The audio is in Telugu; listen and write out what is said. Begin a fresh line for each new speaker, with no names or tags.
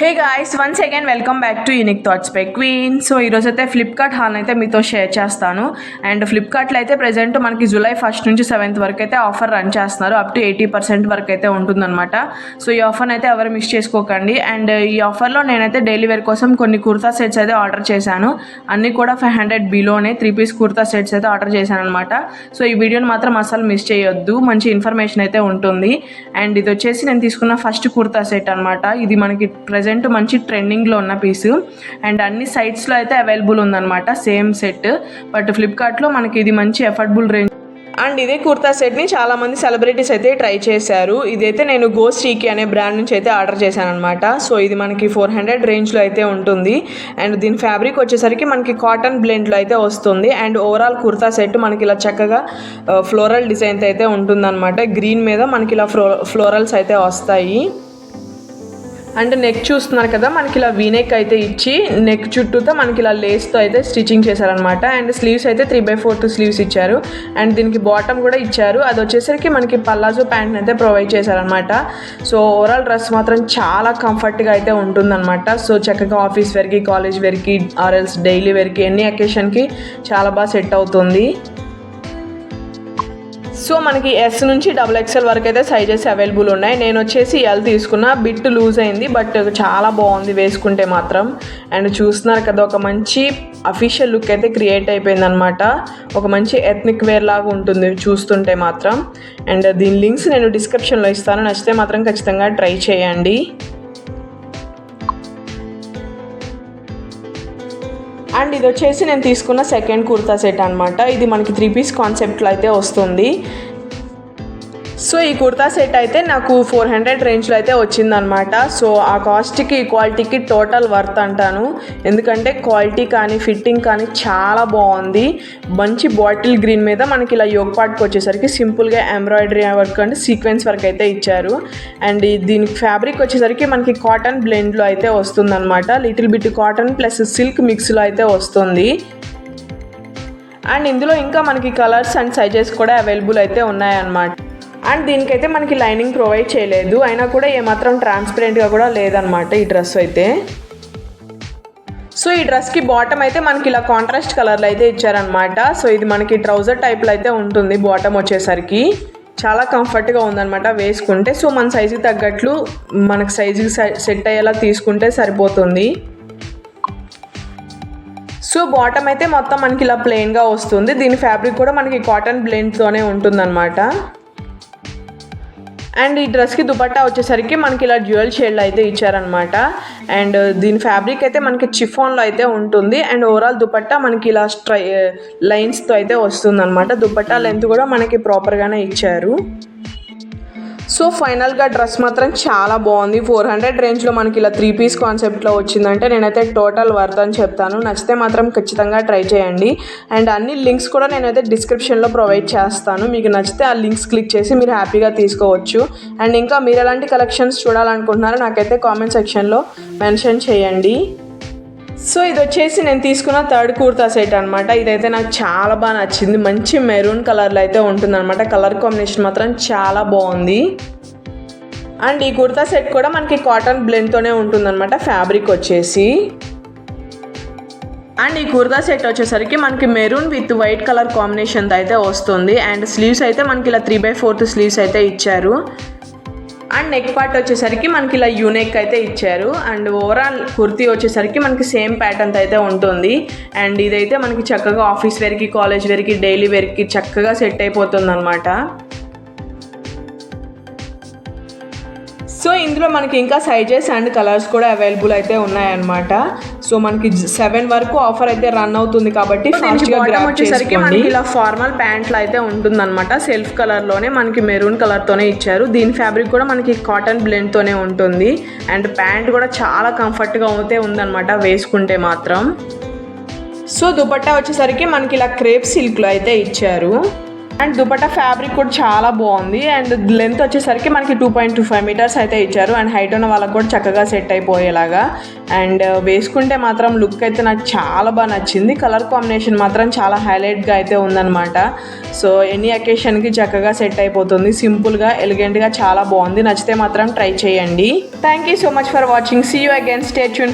Hey guys, once again welcome back to unique thoughts by queen. So ఈరోజు అయితే ఫ్లిప్కార్ట్ హాల్ అయితే మీతో షేర్ చేస్తాను. అండ్ ఫ్లిప్కార్ట్లో అయితే ప్రజెంట్ మనకి జూలై 1st నుంచి 7th వరకు అయితే ఆఫర్ రన్ చేస్తున్నారు. అప్ టు 80% వరకు అయితే ఉంటుందన్నమాట. సో ఈ ఆఫర్ని అయితే ఎవరు మిస్ చేసుకోకండి. అండ్ ఈ ఆఫర్లో నేనైతే డైలీ వేర్ కోసం కొన్ని కుర్తా సెట్స్ అయితే ఆర్డర్ చేశాను. అన్నీ కూడా 500 బిలోనే 3-piece కుర్తా సెట్స్ అయితే ఆర్డర్ చేశాను అనమాట. సో ఈ వీడియోని మాత్రం అసలు మిస్ చేయొద్దు, మంచి ఇన్ఫర్మేషన్ అయితే ఉంటుంది. అండ్ ఇది వచ్చేసి నేను తీసుకున్న ఫస్ట్ కుర్తా సెట్ అనమాట. ఇది మనకి మంచి ట్రెండింగ్లో ఉన్న పీసు అండ్ అన్ని సైట్స్లో అయితే అవైలబుల్ ఉందన్నమాట సేమ్ సెట్. బట్ ఫ్లిప్కార్ట్లో మనకి ఇది మంచి అఫోర్డబుల్ రేంజ్. అండ్ ఇదే కుర్తా సెట్ని చాలామంది సెలబ్రిటీస్ అయితే ట్రై చేశారు. ఇదైతే నేను గోస్ట్రీకి అనే బ్రాండ్ నుంచి అయితే ఆర్డర్ చేశాను అనమాట. సో ఇది మనకి 400 రేంజ్లో అయితే ఉంటుంది. అండ్ దీని ఫ్యాబ్రిక్ వచ్చేసరికి మనకి కాటన్ బ్లెండ్లో అయితే వస్తుంది. అండ్ ఓవరాల్ కుర్తా సెట్ మనకి ఇలా చక్కగా ఫ్లోరల్ డిజైన్తో అయితే ఉంటుందన్నమాట. గ్రీన్ మీద మనకి ఇలా ఫ్లోరల్స్ అయితే వస్తాయి. అండ్ నెక్ చూస్తున్నారు కదా, మనకి ఇలా వీనెక్ అయితే ఇచ్చి నెక్ చుట్టూతో మనకి ఇలా లేస్తో అయితే స్టిచ్చింగ్ చేశారనమాట. అండ్ స్లీవ్స్ అయితే 3/4 స్లీవ్స్ ఇచ్చారు. అండ్ దీనికి బాటమ్ కూడా ఇచ్చారు. అది వచ్చేసరికి మనకి పల్లాజో ప్యాంట్ని అయితే ప్రొవైడ్ చేశారనమాట. సో ఓవరాల్ డ్రెస్ మాత్రం చాలా కంఫర్ట్గా అయితే ఉంటుందన్నమాట. సో చక్కగా ఆఫీస్ వేర్కి, కాలేజ్ వేర్కి, ఆర్ఎల్స్ డైలీ వేర్కి, ఎన్ని అకేషన్కి చాలా బాగా సెట్ అవుతుంది. సో మనకి ఎస్ నుంచి XXL వరకు అయితే సైజెస్ అవైలబుల్ ఉన్నాయి. నేను వచ్చేసి ఎల్ తీసుకున్న, బిట్ లూజ్ అయింది బట్ చాలా బాగుంది వేసుకుంటే మాత్రం. అండ్ చూస్తున్నారు కదా, ఒక మంచి అఫీషియల్ లుక్ అయితే క్రియేట్ అయిపోయింది అనమాట. ఒక మంచి ఎథ్నిక్ వేర్ లాగా ఉంటుంది చూస్తుంటే మాత్రం. అండ్ దీని లింక్స్ నేను డిస్క్రిప్షన్లో ఇస్తాను, నచ్చితే మాత్రం ఖచ్చితంగా ట్రై చేయండి. అండ్ ఇది వచ్చేసి నేను తీసుకున్న సెకండ్ కుర్తా సెట్ అనమాట. ఇది మనకి 3-piece కాన్సెప్ట్లో అయితే వస్తుంది. సో ఈ కుర్తా సెట్ అయితే నాకు 400 రేంజ్లో అయితే వచ్చిందనమాట. సో ఆ కాస్ట్కి క్వాలిటీకి టోటల్ వర్త్ అంటాను. ఎందుకంటే క్వాలిటీ కానీ ఫిట్టింగ్ కానీ చాలా బాగుంది. మంచి బాటిల్ గ్రీన్ మీద మనకి ఇలా యోగ్ పార్ట్కి వచ్చేసరికి సింపుల్గా ఎంబ్రాయిడరీ వర్క్ అంటే సీక్వెన్స్ వర్క్ అయితే ఇచ్చారు. అండ్ దీనికి ఫ్యాబ్రిక్ వచ్చేసరికి మనకి కాటన్ బ్లెండ్లో అయితే వస్తుందన్నమాట. Little bit cotton plus silk మిక్స్లో అయితే వస్తుంది. అండ్ ఇందులో ఇంకా మనకి కలర్స్ అండ్ సైజెస్ కూడా అవైలబుల్ అయితే ఉన్నాయన్నమాట. అండ్ దీనికైతే మనకి లైనింగ్ ప్రొవైడ్ చేయలేదు, అయినా కూడా ఏమాత్రం ట్రాన్స్పరెంట్గా కూడా లేదనమాట ఈ డ్రెస్ అయితే. సో ఈ డ్రెస్కి బాటమ్ అయితే మనకి ఇలా కాంట్రాస్ట్ కలర్లో అయితే ఇచ్చారనమాట. సో ఇది మనకి ట్రౌజర్ టైప్లో అయితే ఉంటుంది బాటమ్ వచ్చేసరికి. చాలా కంఫర్ట్గా ఉందన్నమాట వేసుకుంటే. సో మన సైజుకి తగ్గట్లు మనకు సైజుకి సెట్ అయ్యేలా తీసుకుంటే సరిపోతుంది. సో బాటమ్ అయితే మొత్తం మనకి ఇలా ప్లెయిన్గా వస్తుంది. దీని ఫ్యాబ్రిక్ కూడా మనకి కాటన్ బ్లెండ్తోనే ఉంటుందన్నమాట. అండ్ ఈ డ్రెస్కి దుపట్టా వచ్చేసరికి మనకి ఇలా డ్యూయల్ షేడ్లో అయితే ఇచ్చారనమాట. అండ్ దీని ఫ్యాబ్రిక్ అయితే మనకి చిఫాన్లో అయితే ఉంటుంది. అండ్ ఓవరాల్ దుపట్టా మనకి ఇలా లైన్స్తో అయితే వస్తుంది అనమాట. దుపట్టా లెంత్ కూడా మనకి ప్రాపర్గానే ఇచ్చారు. సో ఫైనల్గా డ్రెస్ మాత్రం చాలా బాగుంది. 400 రేంజ్లో మనకి ఇలా 3-piece కాన్సెప్ట్లో వచ్చిందంటే నేనైతే టోటల్ వర్త్ అని చెప్తాను. నచ్చితే మాత్రం ఖచ్చితంగా ట్రై చేయండి. అండ్ అన్ని లింక్స్ కూడా నేనైతే డిస్క్రిప్షన్లో ప్రొవైడ్ చేస్తాను. మీకు నచ్చితే ఆ లింక్స్ క్లిక్ చేసి మీరు హ్యాపీగా తీసుకోవచ్చు. అండ్ ఇంకా మీరు ఎలాంటి కలెక్షన్స్ చూడాలనుకుంటున్నారో నాకైతే కామెంట్ సెక్షన్లో మెన్షన్ చేయండి. సో ఇది వచ్చేసి నేను తీసుకున్న థర్డ్ కుర్తా సెట్ అనమాట. ఇదైతే నాకు చాలా బాగా నచ్చింది. మంచి మెరూన్ కలర్లో అయితే ఉంటుందన్నమాట. కలర్ కాంబినేషన్ మాత్రం చాలా బాగుంది. అండ్ ఈ కుర్తా సెట్ కూడా మనకి కాటన్ బ్లెండ్తోనే ఉంటుందన్నమాట ఫ్యాబ్రిక్ వచ్చేసి. అండ్ ఈ కుర్తా సెట్ వచ్చేసరికి మనకి మెరూన్ విత్ వైట్ కలర్ కాంబినేషన్తో అయితే వస్తుంది. అండ్ స్లీవ్స్ అయితే మనకి ఇలా 3/4 స్లీవ్స్ అయితే ఇచ్చారు. అండ్ నెక్ పార్ట్ వచ్చేసరికి మనకి ఇలా యూనెక్ అయితే ఇచ్చారు. అండ్ ఓవరాల్ కుర్తీ వచ్చేసరికి మనకి సేమ్ ప్యాటర్న్తో అయితే ఉంటుంది. అండ్ ఇదైతే మనకి చక్కగా ఆఫీస్ వేర్కి, కాలేజ్ వేర్కి, డైలీ వేర్కి చక్కగా సెట్ అయిపోతుంది అనమాట. సో ఇందులో మనకి ఇంకా సైజెస్ అండ్ కలర్స్ కూడా అవైలబుల్ అయితే ఉన్నాయన్నమాట. సో మనకి 7 వరకు ఆఫర్ అయితే రన్ అవుతుంది కాబట్టి ఫాస్ట్గా గ్రాబ్ వచ్చేసరికి మనకి ఇలా ఫార్మల్ ప్యాంట్లు అయితే ఉంటుందన్నమాట. సెల్ఫ్ కలర్లోనే మనకి మెరూన్ కలర్తోనే ఇచ్చారు. దీని ఫ్యాబ్రిక్ కూడా మనకి కాటన్ బ్లెండ్తోనే ఉంటుంది. అండ్ ప్యాంట్ కూడా చాలా కంఫర్ట్గా అయితే ఉందన్నమాట వేసుకుంటే మాత్రం. సో దుపట్టా వచ్చేసరికి మనకి ఇలా క్రేప్ సిల్క్లో అయితే ఇచ్చారు. అండ్ దుపట్టా ఫ్యాబ్రిక్ కూడా చాలా బాగుంది. అండ్ లెంత్ వచ్చేసరికి మనకి 2.25 మీటర్స్ అయితే ఇచ్చారు. అండ్ హైట్ ఉన్న వాళ్ళకి కూడా చక్కగా సెట్ అయిపోయేలాగా. అండ్ వేసుకుంటే మాత్రం లుక్ అయితే నాకు చాలా బాగా నచ్చింది. కలర్ కాంబినేషన్ మాత్రం చాలా హైలైట్గా అయితే ఉందన్నమాట. సో ఎనీ అకేషన్కి చక్కగా సెట్ అయిపోతుంది. సింపుల్గా ఎలిగెంట్గా చాలా బాగుంది. నచ్చితే మాత్రం ట్రై చేయండి. Thank you so much for watching. See you again. Stay tune.